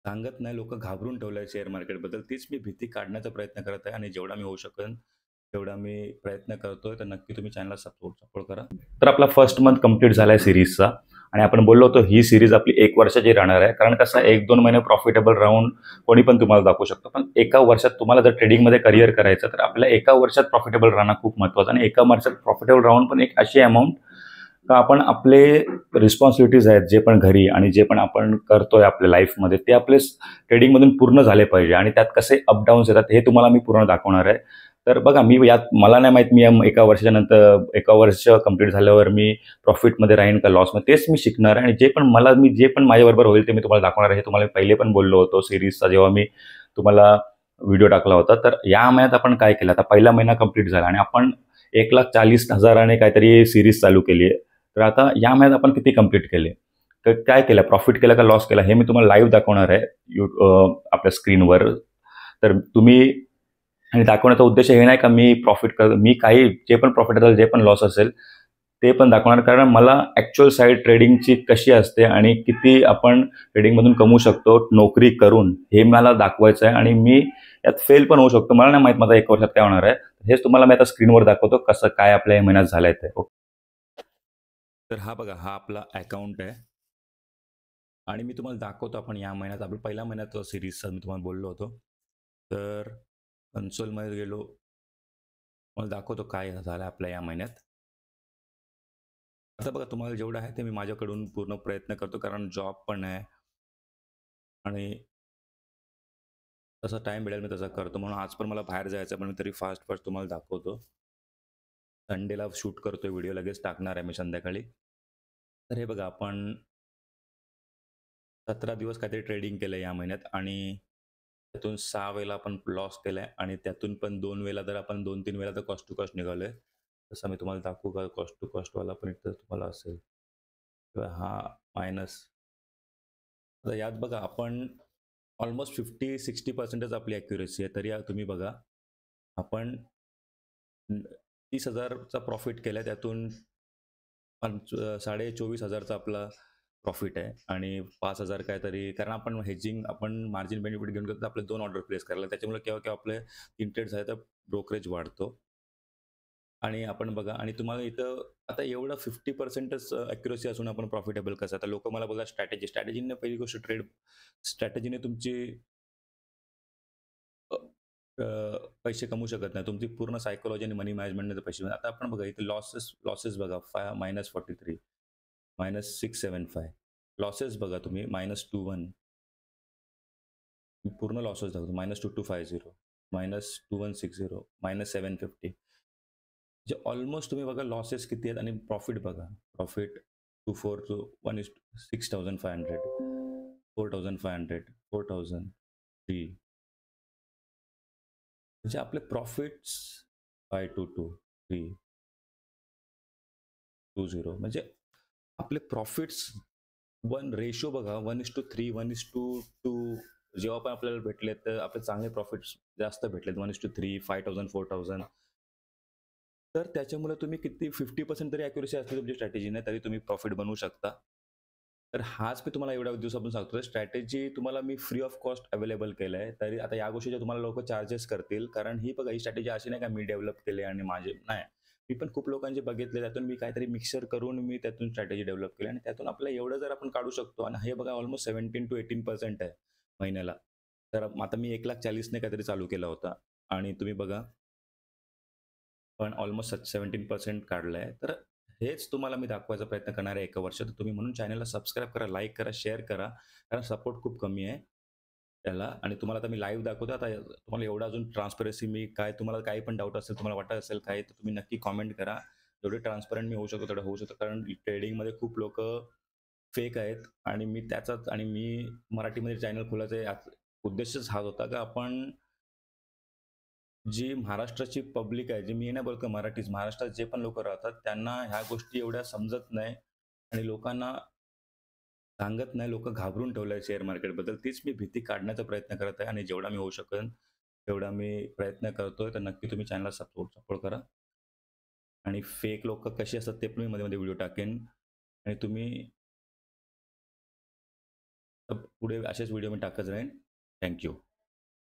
सांगत नाही, लोकं घाबरून ठेवलं आहे शेअर मार्केटबद्दल. तीच मी भीती काढण्याचा प्रयत्न करत आहे आणि जेवढा मी होऊ शकेन, तेवढा मी प्रयत्न करतोय. तर नक्की तुम्ही चॅनलला सपोर्ट सपोर्ट करा. तर आपला फर्स्ट मंथ कंप्लीट झाला आहे सीरीजचा आणि आपण बोललो होतो ही सीरीज आपली 1 वर्षाची राहणार आहे. कारण कसं 1-2 महिने प्रॉफिटेबल राहून कोणी पण तुम्हाला दाखवू शकतो. पण एका वर्षात तुम्हाला जर ट्रेडिंगमध्ये करियर करायचं तर आपल्याला एका वर्षात प्रॉफिटेबल राहणं खूप महत्त्वाचं आणि एका वर्षात प्रॉफिटेबल राहून पण एक अशी अमाउंट का आपण आपले रिस्पॉन्सिबिलिटीज आहेत जे पण घरी आणि जे पण आपण करतोय आपल्या लाईफमध्ये ते आपले ट्रेडिंगमधून पूर्ण झाले पाहिजे आणि त्यात कसे अपडाऊन्स येतात हे तुम्हाला मी पूर्ण दाखवणार आहे. तर बघा मी यात मला नाही माहीत मी एका वर्षाच्या नंतर एका वर्ष कंप्लीट झाल्यावर मी प्रॉफिटमध्ये राहीन का लॉसमध्ये तेच मी शिकणार आहे आणि जे पण माझ्याबरोबर होईल ते मी तुम्हाला दाखवणार आहे. हे तुम्हाला मी पहिले पण बोललो होतो सीरीजचा जेव्हा मी तुम्हाला व्हिडिओ टाकला होता. तर या महिन्यात आपण काय केलं आता पहिला महिना कंप्लीट झाला आणि आपण 1,40,000 काहीतरी सीरीज चालू केली आहे. तर आता या महिन्यात आपण किती कंप्लीट केले? तर काय केलं? प्रॉफिट केलं का लॉस केला? हे मी तुम्हाला लाईव्ह दाखवणार आहे आपल्या स्क्रीनवर. तर तुम्ही आणि दाखवण्याचा उद्देश हे नाही का मी प्रॉफिट करतो. मी काही जे पण प्रॉफिट असेल, जे पण लॉस असेल, ते पण दाखवणार. कारण मला ॲक्चुअल साईड ट्रेडिंगची कशी असते आणि किती आपण ट्रेडिंगमधून कमवू शकतो नोकरी करून, हे मला दाखवायचं आहे आणि मी यात फेल पण होऊ शकतो. मला नाही माहीत माझा 1 वर्षात काय होणार आहे. हेच तुम्हाला मी आता स्क्रीनवर दाखवतो कसं काय आपल्या या महिन्यात झालंय ते. तर हा बघा, हा आपला अकाउंट आहे आणि मी तुम्हाला दाखवतो आपण या महिन्यात आपला पहिल्या महिन्याचा सीरीजचा मी तुम्हाला बोललो होतो. तर कन्सोलमध्ये गेलो. मला दाखवतो काय झालं आपल्या या महिन्यात. आता बघा तुम्हाला जेवढं आहे ते मी माझ्याकडून पूर्ण प्रयत्न करतो कारण जॉब पण आहे आणि तसा टाईम मिळेल मी तसा करतो. म्हणून आज पण मला बाहेर जायचं पण मी तरी फास्ट फास्ट तुम्हाला दाखवतो. संडेला शूट करतोय व्हिडिओ लगेच टाकणार आहे मी संध्याकाळी. तर हे बघा आपण 17 दिवस काहीतरी ट्रेडिंग केलं या महिन्यात आणि त्यातून 6 वेळेला आपण लॉस केलाय आणि त्यातून पण 2 वेळेला तर आपण 2-3 वेळेला तर कॉस्ट टू कॉस्ट निघालोय. तसं मी तुम्हाला दाखवू का कॉस्ट टू कॉस्टवाला पण इथं तुम्हाला असेल किंवा हा मायनस. आता यात बघा आपण ऑलमोस्ट 50-60% आपली ॲक्युरेसी आहे. तरी तुम्ही बघा आपण 30,000चा प्रॉफिट केलाय त्यातून 24,500चा आपला प्रॉफिट आहे आणि 5,000 काहीतरी कारण आपण हेजिंग आपण मार्जिन बेनिफिट घेऊन गेलो तर आपले 2 ऑर्डर प्लेस करायला त्याच्यामुळे केव्हा आपले 3 ट्रेड झाले तर ब्रोकरेज वाढतो. आणि आपण बघा आणि तुम्हाला इथं आता एवढं 50%च ॲक्युरसी असून आपण प्रॉफिटेबल कसं? आता लोकं मला बोलतात स्ट्रॅटेजीने पहिली गोष्ट स्ट्रॅटेजीने तुमची अ, अ, पैसे कमवू शकत नाही. तुमची पूर्ण सायकॉलॉजी आणि मनी मॅनेजमेंटने पैसे आता आपण बघा इथे लॉसेस बघा -43 -675 लॉसेस बघा तुम्ही -21 पूर्ण लॉसेस दाखवतो -2250 -2160 -750 जे ऑलमोस्ट तुम्ही बघा लॉसेस किती आहेत आणि प्रॉफिट बघा. प्रॉफिट 24 टू 1 इस 6,500 4,500 4,000 3 म्हणजे आपले प्रॉफिट्स 522 320 म्हणजे आपले प्रॉफिट्स रेशो बघा 1:3 1:2 जेव्हा पण आपल्याला भेटले तर आपले चांगले प्रॉफिट्स जास्त भेटलेत 1:3 5,000 4,000 तर त्याच्यामुळे तुम्ही किती 50% तरी ॲक्युरसी असली तुमची स्ट्रॅटेजीने तरी तुम्ही प्रॉफिट बनवू शकता. तर हाच मी तुम्हाला एवढ्या दिवसापासून सांगतोय स्ट्रॅटेजी तुम्हाला मी फ्री ऑफ कॉस्ट अवेलेबल केलं आहे. तरी आता या गोष्टीचे तुम्हाला लोकं चार्जेस करतील कारण ही बघा ही स्ट्रॅटेजी अशी नाही का मी डेव्हलप केली आणि माझे नाही. मी पण खूप लोकांचे बघितले त्यातून मी काहीतरी मिक्सर करून मी त्यातून स्ट्रॅटेजी डेव्हलप केली आणि त्यातून आपल्याला एवढं जर आपण काढू शकतो आणि हे बघा ऑलमोस्ट 17% आहे महिन्याला. तर आता मी 1,40,000ने काहीतरी चालू केला होता आणि तुम्ही बघा पण ऑलमोस्ट 17% काढलंय. तर हेच तुम्हाला मी दाखवायचा प्रयत्न करणार आहे एका वर्षात. तुम्ही म्हणून चॅनलला सबस्क्राईब करा, लाईक करा, शेअर करा. कारण सपोर्ट खूप कमी आहे त्याला आणि तुम्हाला आता मी लाईव्ह दाखवतो. आता तुम्हाला एवढं अजून ट्रान्सपरन्सी मी काय तुम्हाला काही पण डाऊट असेल, तुम्हाला वाटत असेल काही, तर तुम्ही नक्की कमेंट करा. जेवढे ट्रान्सपरंट मी होऊ शकतो तेवढं होऊ शकतो. कारण ट्रेडिंगमध्ये खूप लोकं फेक आहेत आणि मी मराठीमध्ये चॅनल खोलायचा उद्देशच हाच होता, की आपण जी महाराष्ट्राची पब्लिक आहे, जी मी नाही बोलत का महाराष्ट्रात जे पण लोकं राहतात, त्यांना ह्या गोष्टी एवढ्या समजत नाही आणि लोकांना सांगत नाही. लोकं घाबरून ठेवलं आहे शेअर मार्केटबद्दल. तीच मी भीती काढण्याचा प्रयत्न करत आहे आणि जेवढा मी होऊ शकेन, तेवढा मी प्रयत्न करतोय. तर नक्की तुम्ही चॅनलला सपोर्ट सपोर्ट करा आणि फेक लोकं कशी असतात ते पण मी मध्ये-मध्ये व्हिडिओ टाकेन आणि तुम्ही तर पुढे असेच व्हिडिओ मी टाकत राहीन. Thank you.